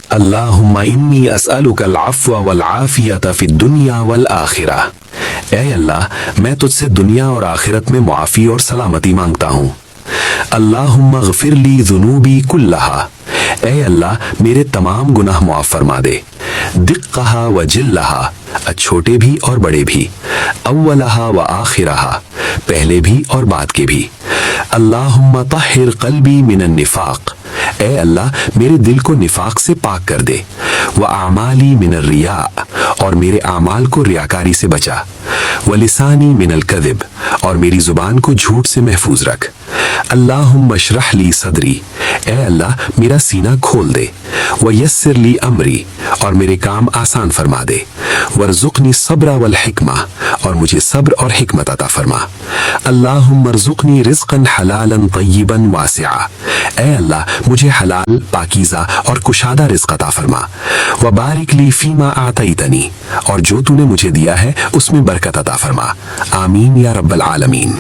اللہم انی اسألک العفو والعافیت فی الدنیا والآخرہ، اے اللہ میں تجھ سے دنیا اور آخرت میں معافی اور سلامتی مانگتا ہوں۔ اللہم اغفر لی ذنوبی کلہا، اے اللہ میرے تمام گناہ معاف فرما دے، دقہا و جلہا، چھوٹے بھی اور بڑے بھی، اولہا و آخرہا، پہلے بھی اور بعد کے بھی۔ اللہم طہر قلبی من النفاق، اے اللہ میرے دل کو نفاق سے پاک کر دے، وَأَعْمَالِي مِنَ الرِّيَاءِ، اور میرے اعمال کو ریاکاری سے بچا، وَلِسَانِي مِنَ الْكَذِبِ، اور میری زبان کو جھوٹ سے محفوظ رکھ۔ اللہم اشرح لی صدری، اے اللہ میرا سینہ کھول دے، وَيَسِّرْ لِي أَمْرِي، اور میرے کام آسان فرما دے، وَارْزُقْنِي الصَّبْرَ وَالْحِكْمَةَ، اور مجھے صبر اور حکمت عطا فرما۔ اللہم ارزقنی رزقا حلالا طیبا واسعا، اے اللہ مجھے حلال، پاکیزہ اور کشادہ رزق عطا فرما، وبارک لی فیما اعطیتنی، اور جو تو نے مجھے دیا ہے اس میں برکت عطا فرما، آمین یا رب العالمین۔